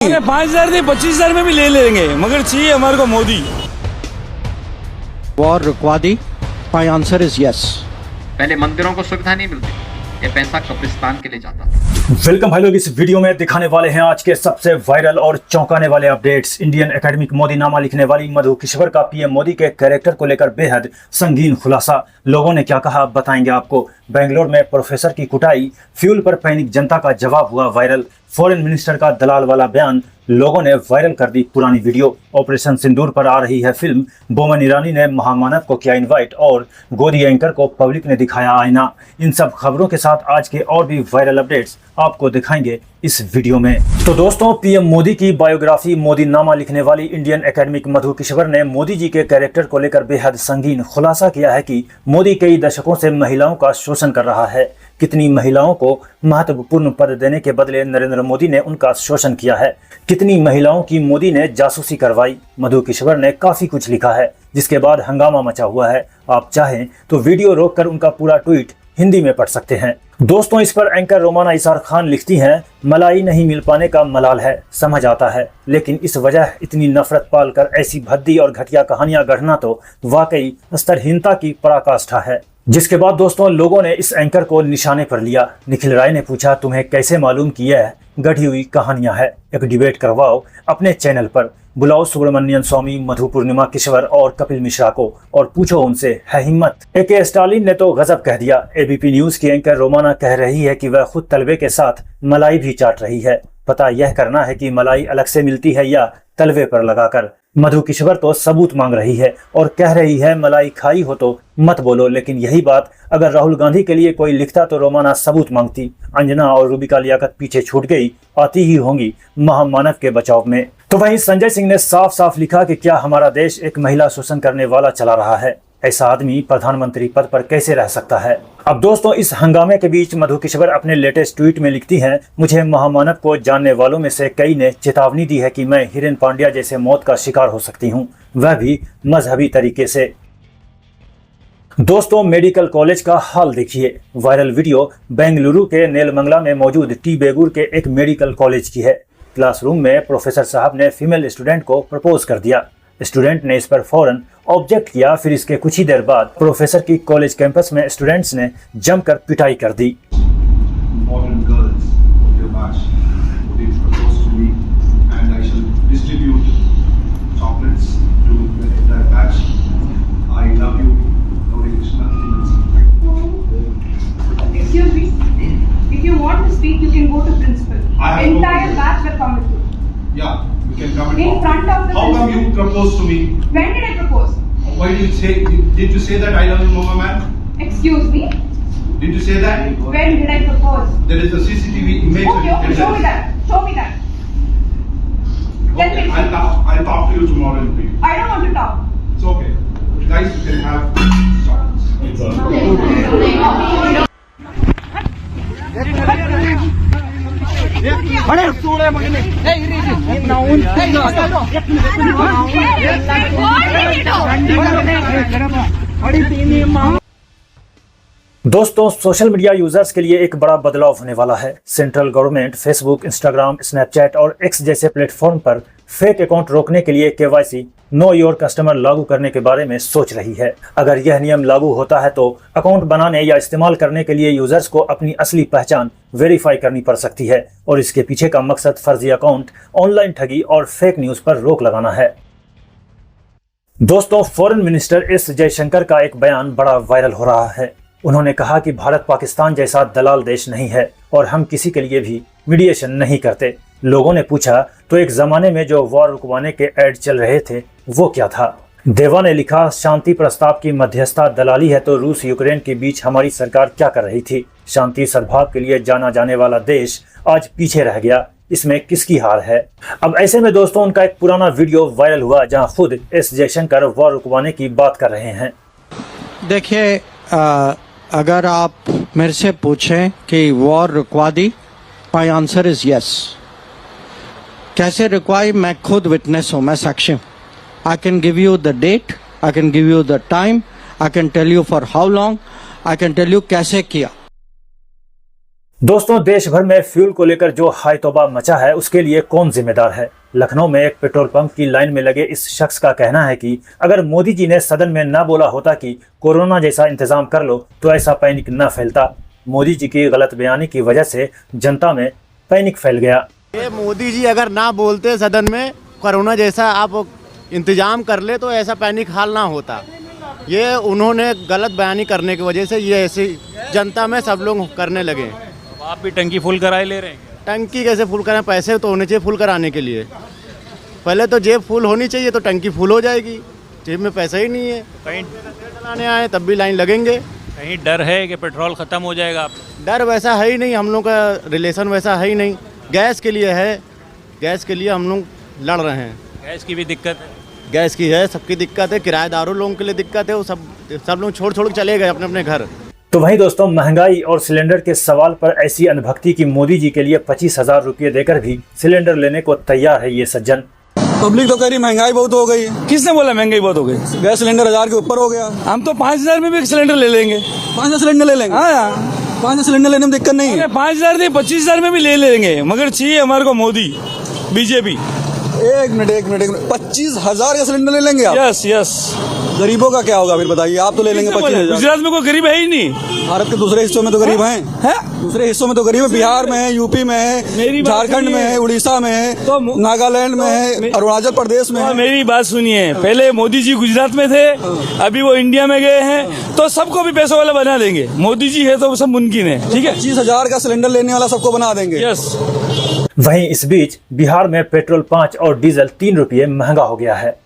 अरे 5,000 नहीं 25,000 में भी ले लेंगे, मगर चाहिए हमारे को मोदी। वॉर रुकवा दी। My answer is yes. पहले मंदिरों को सुविधा नहीं मिलती, ये पैसा कब्रिस्तान के लिए जाता था। वेलकम भाई लोग, इस वीडियो में दिखाने वाले हैं आज के सबसे वायरल और चौंकाने वाले अपडेट्स। इंडियन एकेडमिक मोदीनामा लिखने वाली मधु किश्वर का पीएम मोदी के कैरेक्टर को लेकर बेहद संगीन खुलासा। लोगों ने क्या कहा बताएंगे आपको। बेंगलोर में प्रोफेसर की कुटाई, फ्यूल पर पैनिक जनता का जवाब हुआ वायरल। फॉरेन मिनिस्टर का दलाल वाला बयान, लोगों ने वायरल कर दी पुरानी वीडियो। ऑपरेशन सिंदूर पर आ रही है फिल्म, बोमन ईरानी ने महामानव को किया इनवाइट और गोदी एंकर को पब्लिक ने दिखाया आईना। इन सब खबरों के साथ आज के और भी वायरल अपडेट्स आपको दिखाएंगे इस वीडियो में। तो दोस्तों, पीएम मोदी की बायोग्राफी मोदीनामा लिखने वाली इंडियन एकेडमिक मधु किश्वर ने मोदी जी के कैरेक्टर को लेकर बेहद संगीन खुलासा किया है कि मोदी कई दशकों से महिलाओं का शोषण कर रहा है। कितनी महिलाओं को महत्वपूर्ण पद देने के बदले नरेंद्र मोदी ने उनका शोषण किया है, कितनी महिलाओं की मोदी ने जासूसी करवाई। मधु किश्वर ने काफी कुछ लिखा है, जिसके बाद हंगामा मचा हुआ है। आप चाहें तो वीडियो रोककर उनका पूरा ट्वीट हिंदी में पढ़ सकते हैं। दोस्तों, इस पर एंकर रोमाना इसार खान लिखती हैं, मलाई नहीं मिल पाने का मलाल है, समझ आता है, लेकिन इस वजह इतनी नफरत पालकर ऐसी भद्दी और घटिया कहानियां गढ़ना तो वाकई स्तरहीनता की पराकाष्ठा है। जिसके बाद दोस्तों, लोगों ने इस एंकर को निशाने पर लिया। निखिल राय ने पूछा, तुम्हें कैसे मालूम कि यह गढ़ी हुई कहानियां है? एक डिबेट करवाओ अपने चैनल पर, बुलाओ सुब्रमण्यन स्वामी, मधु पूर्णिमा किश्वर और कपिल मिश्रा को और पूछो उनसे है हिम्मत। ए.के. स्टालिन ने तो गजब कह दिया। एबीपी न्यूज की एंकर रोमाना कह रही है कि वह खुद तलवे के साथ मलाई भी चाट रही है। पता यह करना है कि मलाई अलग से मिलती है या तलवे पर लगाकर। मधु किश्वर तो सबूत मांग रही है और कह रही है मलाई खाई हो तो मत बोलो, लेकिन यही बात अगर राहुल गांधी के लिए कोई लिखता तो रोमाना सबूत मांगती। अंजना और रूबिका लियाकत पीछे छूट गई, आती ही होंगी महामानव के बचाव में। तो वहीं संजय सिंह ने साफ साफ लिखा कि क्या हमारा देश एक महिला शोषण करने वाला चला रहा है? ऐसा आदमी प्रधानमंत्री पद पर कैसे रह सकता है? अब दोस्तों, इस हंगामे के बीच मधु किश्वर अपने लेटेस्ट ट्वीट में लिखती हैं, मुझे महामानव को जानने वालों में से कई ने चेतावनी दी है कि मैं हिरेन पांड्या जैसे मौत का शिकार हो सकती हूं, वह भी मजहबी तरीके से। दोस्तों, मेडिकल कॉलेज का हाल देखिए। वायरल वीडियो बेंगलुरु के नेलमंगला में मौजूद टी बेगूर के एक मेडिकल कॉलेज की है। क्लासरूम में प्रोफेसर साहब ने फीमेल स्टूडेंट को प्रपोज कर दिया। स्टूडेंट ने इस पर फौरन ऑब्जेक्ट किया। फिर इसके कुछ ही देर बाद प्रोफेसर की कॉलेज कैंपस में स्टूडेंट्स ने जमकर पिटाई कर दी। Yeah, you can come and in front of the How come you proposed to me? When did I propose? Why did you say? Did you say that I love you, Mama man? Excuse me? Did you say that? When did I propose? There is a CCTV image. Okay, show me that. Show me that. Okay, I'll talk to you tomorrow in brief. I don't want to talk. It's okay. Guys, you can have shots. दोस्तों, social media users के लिए एक बड़ा बदलाव होने वाला है। Central government Facebook, Instagram, Snapchat और एक्स जैसे प्लेटफॉर्म पर फेक अकाउंट रोकने के लिए केवाईसी नो योर कस्टमर लागू करने के बारे में सोच रही है। अगर यह नियम लागू होता है तो अकाउंट बनाने या इस्तेमाल करने के लिए यूजर्स को अपनी असली पहचान वेरीफाई करनी पड़ सकती है और इसके पीछे का मकसद फर्जी अकाउंट, ऑनलाइन ठगी और फेक न्यूज पर रोक लगाना है। दोस्तों, फॉरेन मिनिस्टर एस जयशंकर का एक बयान बड़ा वायरल हो रहा है। उन्होंने कहा कि भारत पाकिस्तान जैसा दलाल देश नहीं है और हम किसी के लिए भी मीडिएशन नहीं करते। लोगों ने पूछा, तो एक जमाने में जो वॉर रुकवाने के ऐड चल रहे थे वो क्या था? देवा ने लिखा, शांति प्रस्ताव की मध्यस्थता दलाली है तो रूस यूक्रेन के बीच हमारी सरकार क्या कर रही थी? शांति सद्भाव के लिए जाना जाने वाला देश आज पीछे रह गया, इसमें किसकी हार है? अब ऐसे में दोस्तों, उनका एक पुराना वीडियो वायरल हुआ जहां खुद एस जयशंकर वॉर रुकवाने की बात कर रहे हैं। देखिए, अगर आप मेरे से पूछें कि वॉर रुकवा दी, माय आंसर इज यस। कैसे रुकवाई? मैं खुद विटनेस हूं, मैं साक्षी हूं। I can give you the date, I can give you the time, I can tell you for how long, I can tell you कैसे किया। दोस्तों, देश भर में फ्यूल को लेकर जो हाय तौबा मचा है उसके लिए कौन जिम्मेदार है? लखनऊ में एक पेट्रोल पंप की लाइन में लगे इस शख्स का कहना है कि अगर मोदी जी ने सदन में न बोला होता कि कोरोना जैसा इंतजाम कर लो तो ऐसा पैनिक न फैलता। मोदी जी की गलत बयानी की वजह से जनता में पैनिक फैल गया। ये मोदी जी अगर ना बोलते सदन में कोरोना जैसा आप इंतजाम कर ले तो ऐसा पैनिक हाल ना होता। ये उन्होंने गलत बयानी करने की वजह से ये ऐसी जनता में सब लोग करने लगे। आप भी टंकी फुल कराए ले रहे हैं? टंकी कैसे फुल कराएं? पैसे तो होने चाहिए फुल कराने के लिए। पहले तो जेब फुल होनी चाहिए तो टंकी फुल हो जाएगी। जेब में पैसा ही नहीं है, कहीं चलाने आए तब भी लाइन लगेंगे। कहीं डर है कि पेट्रोल खत्म हो जाएगा? आप डर वैसा है ही नहीं, हम लोग का रिलेशन वैसा है ही नहीं। गैस के लिए है, गैस के लिए हम लोग लड़ रहे हैं। गैस की भी दिक्कत है? गैस की है, सबकी दिक्कत है। किराएदारों लोगों के लिए दिक्कत है, वो सब लोग छोड़ के चले गए अपने अपने घर। तो वहीं दोस्तों, महंगाई और सिलेंडर के सवाल पर ऐसी अनभक्ति की मोदी जी के लिए 25,000 रुपये देकर भी सिलेंडर लेने को तैयार है ये सज्जन। पब्लिक तो कह रही महंगाई बहुत हो गई है। किसने बोला महंगाई बहुत हो गई? गैस सिलेंडर 1000 के ऊपर हो गया। हम तो 5,000 में भी सिलेंडर ले लेंगे। 5,000 सिलेंडर ले लेंगे। हाँ, 5,000 सिलेंडर लेने में दिक्कत नहीं है। 5,000 नहीं 25,000 में भी ले लेंगे, मगर चाहिए हमारे को मोदी, बीजेपी। एक मिनट 25,000 का सिलेंडर ले लेंगे आप? Yes yes. गरीबों का क्या होगा फिर बताइए? आप तो ले लेंगे 25,000। गुजरात में कोई गरीब है ही नहीं। भारत के दूसरे हिस्सों में तो गरीब हैं। दूसरे हिस्सों में तो गरीब है। बिहार में है, यूपी में है, झारखंड में है, उड़ीसा में है, नागालैंड में है, अरुणाचल प्रदेश में है। मेरी बात सुनिए, पहले मोदी जी गुजरात में थे, अभी वो इंडिया में गए हैं, तो सबको भी पैसों वाला बना देंगे। मोदी जी है तो सब मुमकिन है। ठीक है, 25,000 का सिलेंडर लेने वाला सबको बना देंगे। यस। वहीं इस बीच बिहार में पेट्रोल 5 और डीजल 3 रुपये महंगा हो गया है।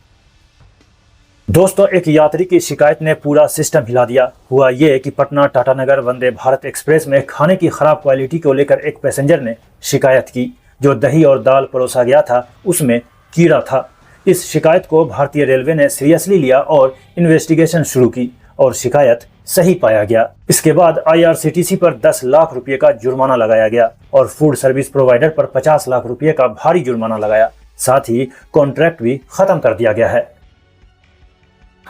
दोस्तों, एक यात्री की शिकायत ने पूरा सिस्टम हिला दिया। हुआ ये कि पटना टाटानगर वंदे भारत एक्सप्रेस में खाने की खराब क्वालिटी को लेकर एक पैसेंजर ने शिकायत की। जो दही और दाल परोसा गया था उसमें कीड़ा था। इस शिकायत को भारतीय रेलवे ने सीरियसली लिया और इन्वेस्टिगेशन शुरू की और शिकायत सही पाया गया। इसके बाद IRCTC पर 10 लाख रुपए का जुर्माना लगाया गया और फूड सर्विस प्रोवाइडर पर 50 लाख रुपए का भारी जुर्माना लगाया। साथ ही कॉन्ट्रैक्ट भी खत्म कर दिया गया है।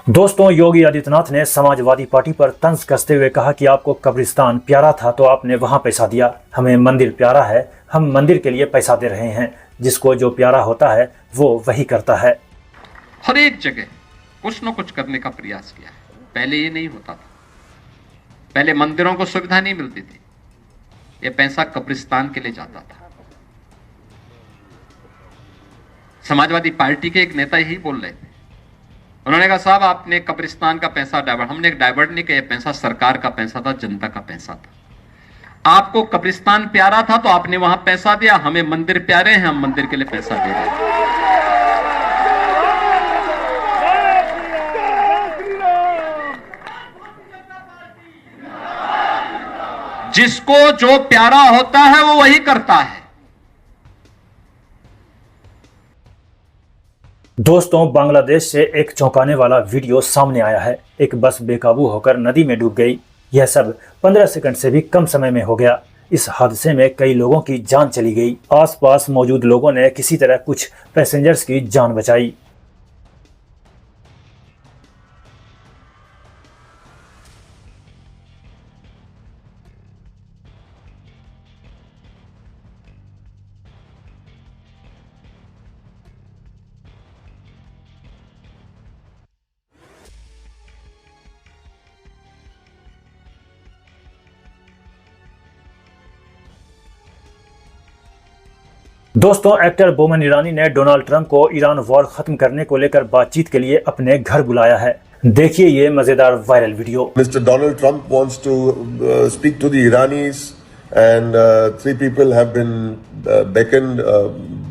दोस्तों, योगी आदित्यनाथ ने समाजवादी पार्टी पर तंज कसते हुए कहा कि आपको कब्रिस्तान प्यारा था तो आपने वहां पैसा दिया, हमें मंदिर प्यारा है, हम मंदिर के लिए पैसा दे रहे हैं। जिसको जो प्यारा होता है वो वही करता है। हर एक जगह कुछ न कुछ करने का प्रयास किया है। पहले ये नहीं होता था, पहले मंदिरों को सुविधा नहीं मिलती थी, ये पैसा कब्रिस्तान के लिए जाता था। समाजवादी पार्टी के एक नेता यही बोल रहे थे, उन्होंने कहा साहब आपने कब्रिस्तान का पैसा डाइवर्ट, हमने एक डाइवर्ट नहीं किया, पैसा सरकार का पैसा था, जनता का पैसा था। आपको कब्रिस्तान प्यारा था तो आपने वहां पैसा दिया, हमें मंदिर प्यारे हैं, हम मंदिर के लिए पैसा दे रहे हैं। जिसको जो प्यारा होता है वो वही करता है। दोस्तों, बांग्लादेश से एक चौंकाने वाला वीडियो सामने आया है। एक बस बेकाबू होकर नदी में डूब गई। यह सब 15 सेकंड से भी कम समय में हो गया। इस हादसे में कई लोगों की जान चली गई। आसपास मौजूद लोगों ने किसी तरह कुछ पैसेंजर्स की जान बचाई। दोस्तों, एक्टर बोमन ईरानी ने डोनाल्ड ट्रंप को ईरान वॉर खत्म करने को लेकर बातचीत के लिए अपने घर बुलाया है। देखिए ये मजेदार viral video. Mr. Donald Trump wants to speak to the Iranis and 3 people have been beckoned.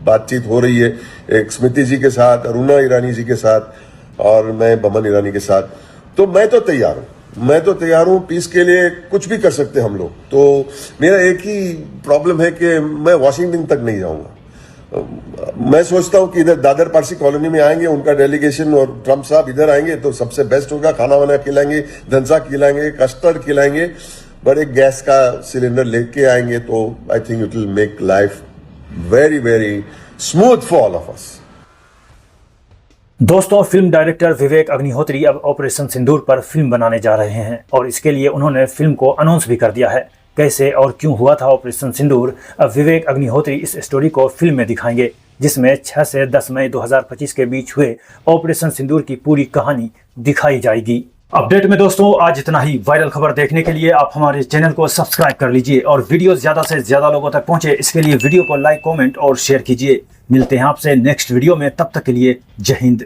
बातचीत हो रही है, एक स्मृति जी के साथ, अरुणा ईरानी जी के साथ और मैं बोमन ईरानी के साथ। तो मैं तो तैयार हूँ पीस के लिए, कुछ भी कर सकते हम लोग। तो मेरा एक ही प्रॉब्लम है कि मैं वॉशिंगटन तक नहीं जाऊंगा। मैं सोचता हूं कि इधर दादर पारसी कॉलोनी में आएंगे उनका डेलीगेशन और ट्रंप साहब इधर आएंगे तो सबसे बेस्ट होगा। खाना वाना खिलाएंगे, धनसा खिलाएंगे, कस्टर्ड खिलाएंगे, बड़े गैस का सिलेंडर लेके आएंगे। तो I think it will make life very very smooth for all of us. दोस्तों, फिल्म डायरेक्टर विवेक अग्निहोत्री अब ऑपरेशन सिंदूर पर फिल्म बनाने जा रहे हैं और इसके लिए उन्होंने फिल्म को अनाउंस भी कर दिया है। कैसे और क्यों हुआ था ऑपरेशन सिंदूर, अब विवेक अग्निहोत्री इस स्टोरी को फिल्म में दिखाएंगे, जिसमें 6 से 10 मई 2025 के बीच हुए ऑपरेशन सिंदूर की पूरी कहानी दिखाई जाएगी। अपडेट में दोस्तों आज इतना ही। वायरल खबर देखने के लिए आप हमारे चैनल को सब्सक्राइब कर लीजिए और वीडियो ज्यादा से ज्यादा लोगों तक पहुंचे, इसके लिए वीडियो को लाइक, कमेंट और शेयर कीजिए। मिलते हैं आपसे नेक्स्ट वीडियो में, तब तक के लिए जय हिंद।